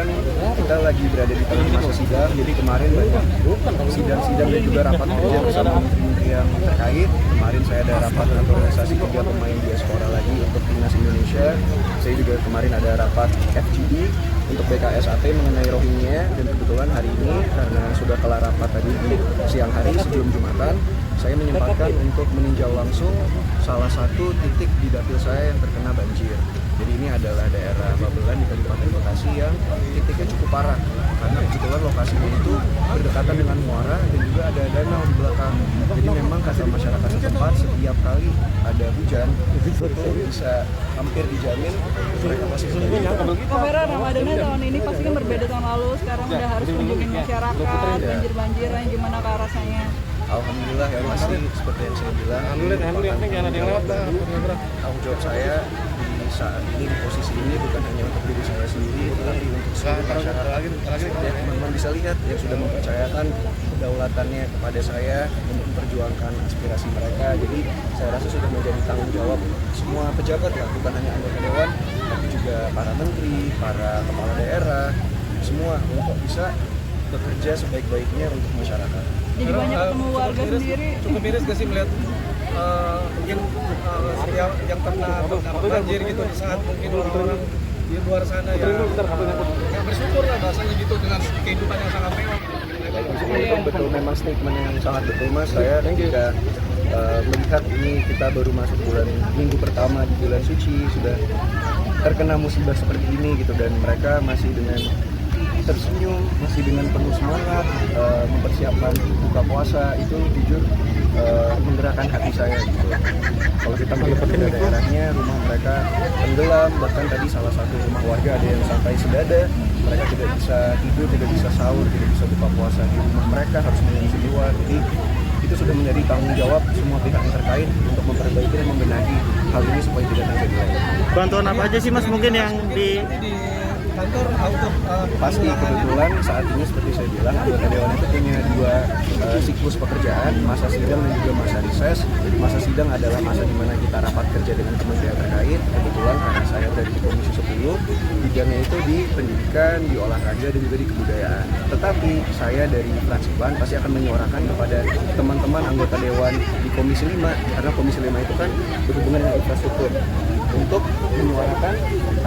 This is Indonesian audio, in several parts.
kebetulan kita lagi berada di tengah masa sidang, jadi kemarin banyak sidang-sidang dan juga rapat kerja bersama menteri-menteri yang terkait. Kemarin saya ada rapat naturalisasi 3 pemain diaspora lagi untuk timnas Indonesia. Saya juga kemarin ada rapat FGD untuk BKSAT mengenai Rohingya, dan kebetulan hari ini karena sudah kelar rapat tadi di siang hari sebelum Jumatan, saya menyempatkan untuk meninjau langsung salah satu titik di dapil saya yang terkena banjir. Jadi ini adalah daerah Babelan di Kabupaten Bekasi yang titiknya cukup parah karena kebetulan lokasinya itu berdekatan dengan muara dan juga ada danau di belakang. Jadi memang kata masyarakat setempat setiap kali ada hujan itu bisa hampir dijamin mereka pasti Pak Vera, Ramadannya tahun ini pasti kan berbeda tahun lalu. Sekarang udah harus kunjungin masyarakat, banjir-banjiran, gimana kah rasanya? Alhamdulillah ya, pasti seperti yang saya bilang. Tanggung jawab saya di saat ini, di posisi ini, bukan hanya untuk diri saya sendiri, tetapi untuk seluruh masyarakat. Ya, teman-teman bisa lihat yang sudah mempercayakan kedaulatannya kepada saya untuk memperjuangkan aspirasi mereka. Jadi saya rasa sudah menjadi tanggung jawab semua pejabat lah, bukan hanya anggota dewan, tapi juga para menteri, para kepala daerah, semua untuk bisa bekerja sebaik-baiknya untuk masyarakat. Jadi banyak ketemu warga sendiri. Cukup miris gak sih melihat mungkin yang pernah banjir gitu di saat mungkin orang-orang di luar sana ya bersyukur lah bahasanya gitu dengan kehidupan yang sangat mewah. Itu betul, memang statement yang sangat betul Mas. Saya ketika melihat ini kita baru masuk minggu pertama di bulan suci sudah terkena musibah seperti ini gitu, dan mereka masih dengan tersenyum, masih dengan penuh semangat mempersiapkan buka puasa, itu jujur menggerakkan hati saya gitu. Kalau kita melihat di daerahnya, rumah mereka tenggelam, bahkan tadi salah satu rumah warga ada yang sampai sedada, mereka tidak bisa tidur, tidak bisa sahur, tidak bisa buka puasa di rumah mereka, harus mengungsi di luar. Jadi itu sudah menjadi tanggung jawab semua pihak yang terkait untuk memperbaiki dan membenahi hal ini supaya tidak terjadi lagi. Bantuan apa aja sih Mas mungkin yang di kantor auto pasti kebetulan saat ini seperti saya bilang anggota dewan itu punya 2 siklus pekerjaan, masa sidang dan juga masa reses. Masa sidang adalah masa di mana kita rapat kerja dengan kementerian terkait. Kebetulan karena saya dari Komisi 10, bidangnya itu di pendidikan, di olahraga dan juga di kebudayaan. Tetapi saya dari fraksi PAN pasti akan menyuarakan kepada teman-teman anggota dewan di Komisi 5, karena Komisi 5 itu kan berhubungan dengan infrastruktur, untuk menyuarakan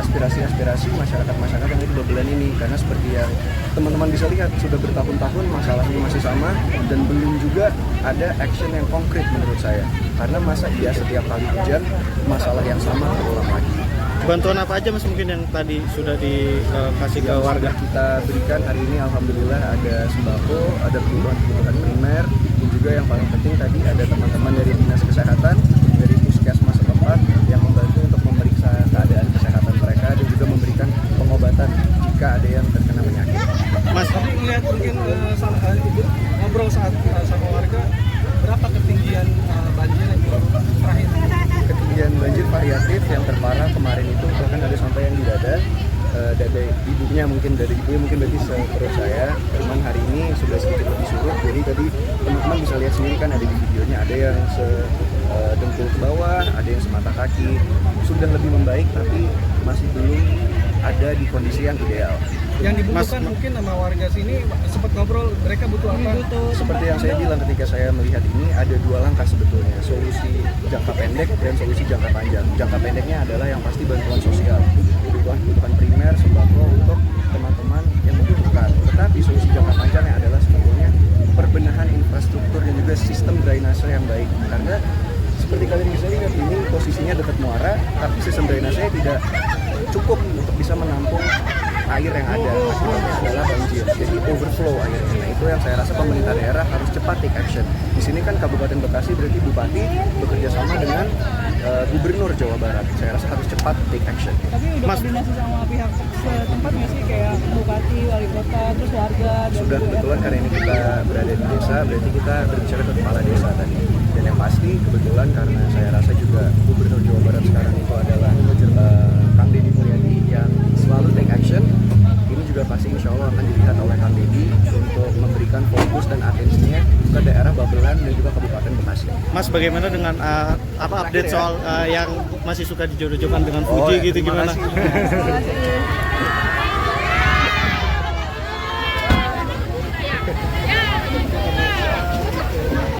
aspirasi-aspirasi masyarakat yang ada di Babelan ini. Karena seperti yang teman-teman bisa lihat, sudah bertahun-tahun masalahnya masih sama dan belum juga ada action yang konkret menurut saya. Karena masa iya setiap kali hujan masalah yang sama terulang lagi. bantuan apa aja Mas mungkin yang tadi sudah dikasih ke warga? Kita berikan hari ini alhamdulillah ada sembako, ada kebutuhan primer, dan juga yang paling penting tadi ada teman-teman dari Dinas Kesehatan, dari Puskesmas setempat yang membantu untuk memeriksa keadaan kesehatan mereka dan juga memberikan pengobatan jika ada yang terkena penyakit. Mas, tapi melihat mungkin ngobrol saat sama warga, berapa ketinggian banjir yang terakhir? Ketinggian banjir variatif, yang terparah kemarin itu bahkan ada sampai yang di dada. Dada ibunya mungkin berarti seperut saya. Cuman hari ini sudah sedikit lebih surut. Jadi tadi teman-teman bisa lihat sendiri kan ada di videonya, ada yang sedengkul ke bawah, ada yang semata kaki. Sudah lebih membaik tapi masih belum ada di kondisi yang ideal. Yang dibutuhkan mungkin sama warga sini sempat ngobrol, mereka butuh apa? Seperti yang saya bilang ketika saya melihat ini, ada 2 langkah sebetulnya, solusi jangka pendek dan solusi jangka panjang. Jangka pendeknya adalah yang pasti bantuan sosial, kebutuhan primer, sembako untuk teman-teman yang membutuhkan. Tetapi solusi jangka panjangnya adalah sebetulnya perbenahan infrastruktur dan juga sistem drainase yang baik. Karena seperti kalian bisa lihat, ini posisinya dekat muara, tapi sistem drainasenya tidak cukup untuk bisa menampung air yang ada. Akibatnya adalah banjir, jadi overflow airnya. Nah, itu yang saya rasa pemerintah daerah harus cepat take action. Di sini kan Kabupaten Bekasi berarti Bupati bekerja sama dengan Gubernur Jawa Barat. Saya rasa harus cepat take action. Tapi udah koordinasi sama pihak setempat nggak sih, kayak Bupati, Wali Kota, terus warga? Sudah, kebetulan karena ini kita berada di desa, berarti kita berbicara ke kepala desa tadi. Dan yang pasti kebetulan karena saya rasa juga Gubernur Jawa Barat sekarang itu adalah Kang Deddy Mulyadi yang selalu take action. Ini juga pasti insya Allah akan dilihat oleh Kang Deddy untuk memberikan fokus dan atensinya ke daerah Babelan dan juga Kabupaten Bekasi. Mas, bagaimana dengan update soal yang masih suka dijodoh-jodohkan dengan Fuji gitu, gimana? Terima kasih.